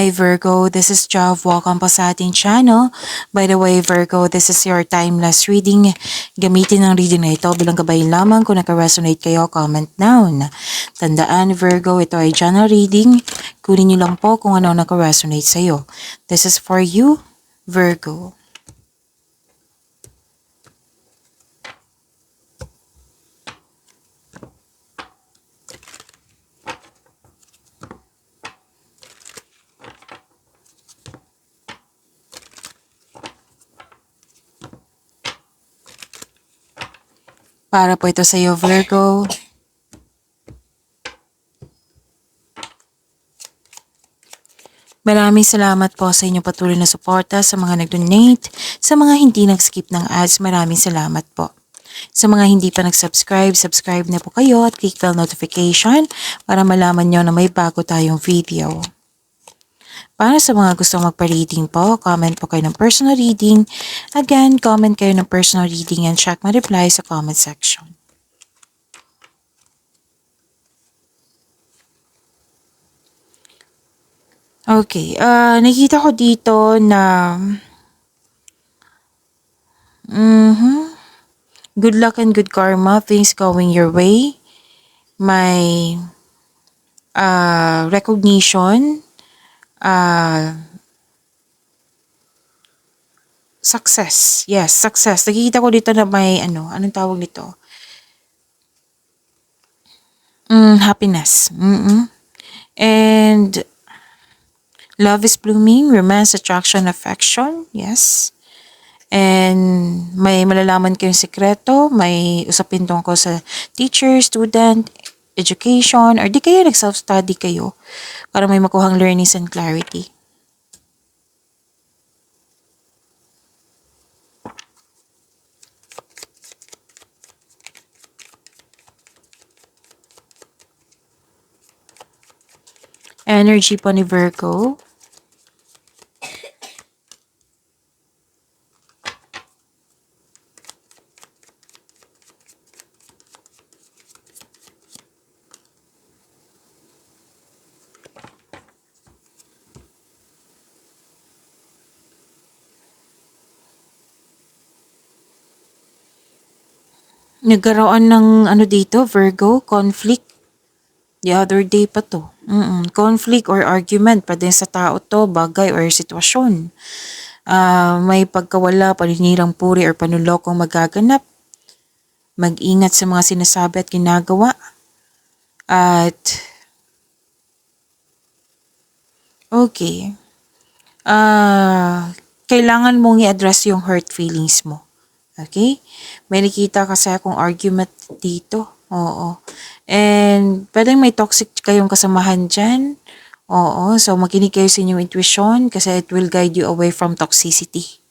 Hi Virgo, this is Jav. Welcome po sa ating channel. By the way Virgo, this is your timeless reading. Gamitin ang reading na ito bilang gabay lamang. Kung naka-resonate kayo, comment down. Tandaan Virgo, ito ay channel reading. Kunin niyo lang po kung ano naka-resonate sa iyo. This is for you, Virgo. Para po ito sa iyo, Virgo. Maraming salamat po sa inyong patuloy na suporta, sa mga nag-donate, sa mga hindi nag-skip ng ads, maraming salamat po. Sa mga hindi pa nag-subscribe, subscribe na po kayo at click bell notification para malaman nyo na may bago tayong video. Para sa mga gustong magpa-reading po, comment po kayo ng personal reading. Again, comment kayo ng personal reading and check my reply sa comment section. Okay, nakikita ko dito na good luck and good karma, things going your way. May recognition, success. Yes, success. Nakikita ko dito na may anong tawag nito? Happiness. And love is blooming, romance, attraction, affection. Yes. And may malalaman kayong sekreto, may usapin tungkol sa teacher, student, education, or di kaya nag-self-study kayo para may makuhang learnings and clarity. Energy po ni Virgo. Nagkaroon ng dito, Virgo, conflict. The other day pa to. Conflict or argument pa din sa tao to, bagay or sitwasyon. May pagkawala, paninirang puri or panulokong magaganap. Mag-ingat sa mga sinasabi at ginagawa. At okay. Kailangan mong i-address yung hurt feelings mo. Okay? May nakita kasi akong argument dito. Oo. And pwedeng may toxic kayong kasamahan dyan. Oo. So makinig kayo sa inyong intuition kasi it will guide you away from toxicity.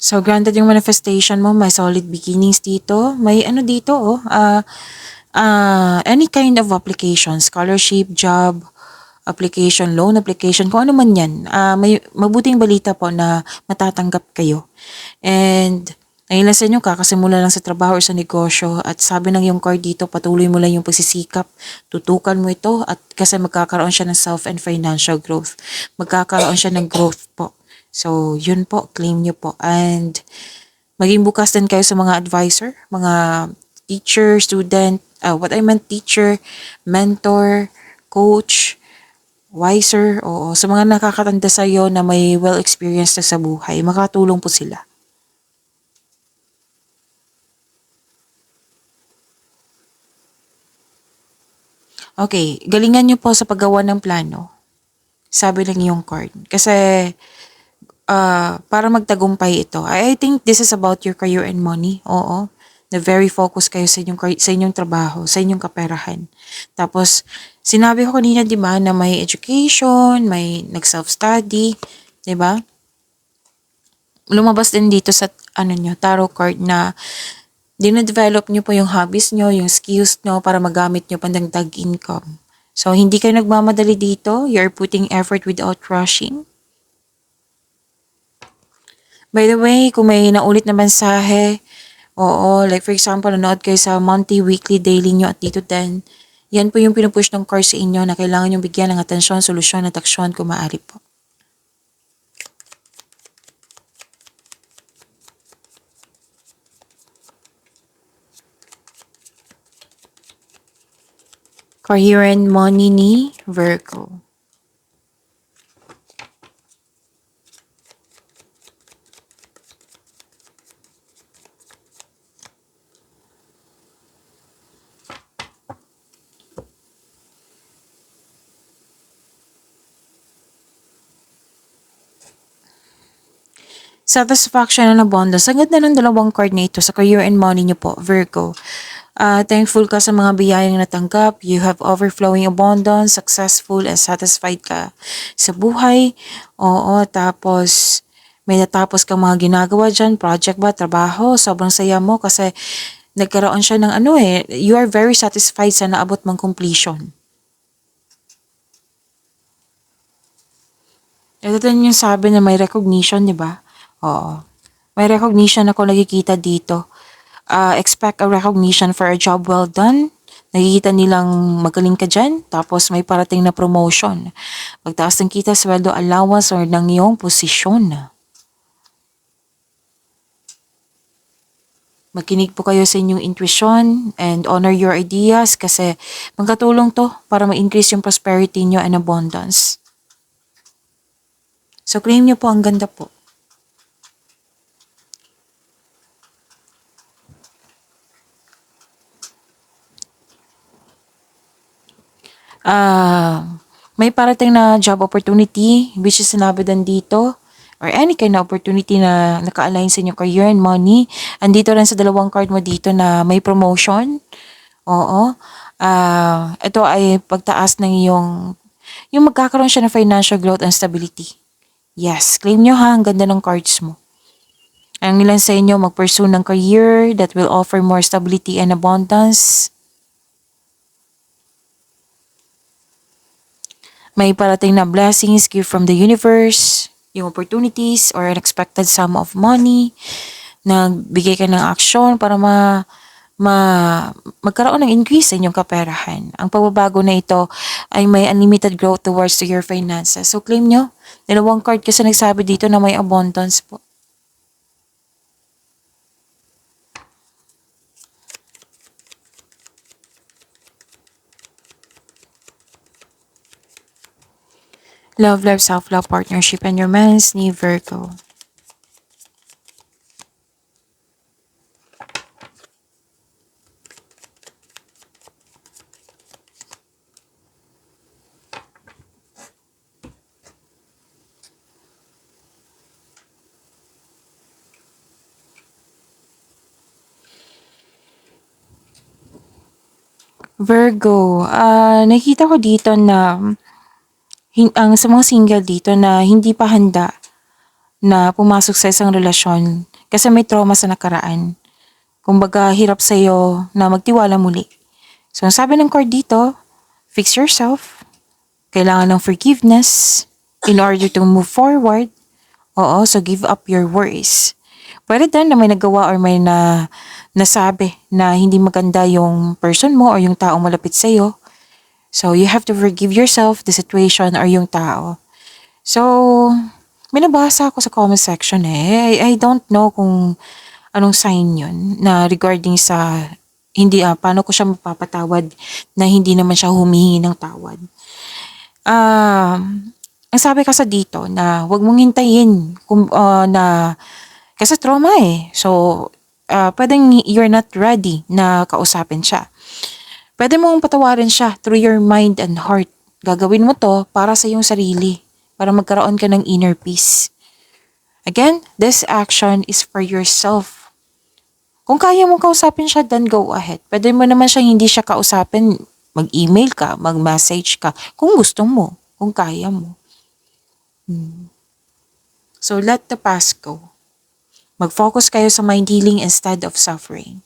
So granted yung manifestation mo, may solid beginnings dito. May dito any kind of application, scholarship, job, application, loan application, kung ano man yan, may mabuting balita po na matatanggap kayo. And ayun lang sa inyo, kakasimula lang sa trabaho or sa negosyo at sabi ng yung card dito, patuloy mo lang yung pagsisikap, tutukan mo ito at kasi magkakaroon siya ng self and financial growth. Magkakaroon siya ng growth po. So yun po, claim nyo po. And maging bukas din kayo sa mga advisor, mga teacher, student, what I meant teacher, mentor, coach, wiser, oo. Sa mga nakakatanda sa iyo na may well-experienced na sa buhay, makatulong po sila. Okay, galingan niyo po sa paggawa ng plano. Sabi ng iyong card. Kasi para magtagumpay ito. I think this is about your career and money. Oo. Na very focus kayo sa inyong trabaho, sa inyong kaperahan. Tapos, sinabi ko kanina, di ba, na may education, may nag-self-study, di ba? Lumabas din dito sa, tarot card na dine-develop nyo po yung hobbies nyo, yung skills nyo para magamit nyo pandagdag income. So, hindi kayo nagmamadali dito. You're putting effort without rushing. By the way, kung may naulit na mensahe, Oo, like for example, nanood kayo sa monthly, weekly, daily nyo at dito din. Yan po yung pinupush ng card sa inyo na kailangan yung bigyan ng atensyon, solusyon at aksyon kung maaari po. Career and money ni Virgo. Satisfaction and abundance. Ang ganda ng dalawang card na ito sa career and money niyo po, Virgo. Thankful ka sa mga biyayang natanggap. You have overflowing abundance, successful and satisfied ka sa buhay. Oo, tapos may natapos kang mga ginagawa dyan, project ba, trabaho, sobrang saya mo kasi nagkaroon siya ng you are very satisfied sa naabot mong completion. Ito din yung sabi na may recognition, di ba? Oo. May recognition ako nakikita dito. Expect a recognition for a job well done. Nakikita nilang magaling ka dyan, tapos may parating na promotion. Pagtaas ng kita, sweldo, allowance, or ng iyong posisyon. Magkinig po kayo sa inyong intuition and honor your ideas kasi magkatulong to para ma-increase yung prosperity nyo and abundance. So claim nyo po, ang ganda po. May parating na job opportunity which is sinabi din dito or any kind of opportunity na naka-align sa inyong career and money. Andito rin sa dalawang card mo dito na may promotion. Oo. Ito ay pagtaas ng yung magkakaroon siya ng financial growth and stability. Yes, claim nyo ha, ang ganda ng cards mo. Ang ilan sa inyo mag-pursue ng career that will offer more stability and abundance. May parating na blessings, gift from the universe, yung opportunities or unexpected sum of money. Nagbigay ka ng aksyon para ma, magkaroon ng increase sa inyong kaperahan. Ang pagbabago na ito ay may unlimited growth towards to your finances. So claim nyo, dalawang card kasi nagsabi dito na may abundance po. Love, life, self-love, partnership, and romance ni Virgo. Virgo, nakita ko dito na ang sa mga single dito na hindi pa handa na pumasok sa isang relasyon kasi may trauma sa nakaraan. Kumbaga, hirap sa'yo na magtiwala muli. So, ang sabi ng card dito, fix yourself. Kailangan ng forgiveness in order to move forward. Oo, so give up your worries. Pwede din na may nagawa or may nasabi na hindi maganda yung person mo or yung taong malapit sa'yo. So, you have to forgive yourself, the situation, or yung tao. So, may nabasa ako sa comment section I don't know kung anong sign yun na regarding sa hindi paano ko siya mapapatawad na hindi naman siya humihingi ng tawad. Ang sabi kasi dito na wag mong hintayin na kasi trauma So, pwedeng you're not ready na kausapin siya. Pwede mong patawarin siya through your mind and heart. Gagawin mo to para sa iyong sarili, para magkaroon ka ng inner peace. Again, this action is for yourself. Kung kaya mong kausapin siya, then go ahead. Pwede mo naman siya hindi siya kausapin, mag-email ka, mag-message ka, kung gusto mo, kung kaya mo. So let the past go. Mag-focus kayo sa mind healing instead of suffering.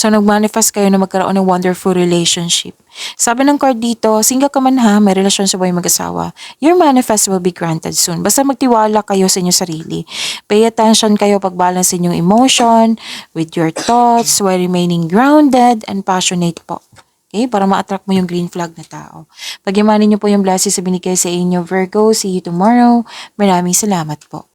So, nag-manifest kayo na magkaroon ng wonderful relationship. Sabi ng card dito, single ka man ha, may relasyon sa buhay mag-asawa. Your manifest will be granted soon. Basta magtiwala kayo sa inyong sarili. Pay attention kayo pag-balance inyong emotion with your thoughts while remaining grounded and passionate po. Okay? Para ma-attract mo yung green flag na tao. Pagyamanin niyo po yung blessings sa binigay sa inyo, Virgo. See you tomorrow. Maraming salamat po.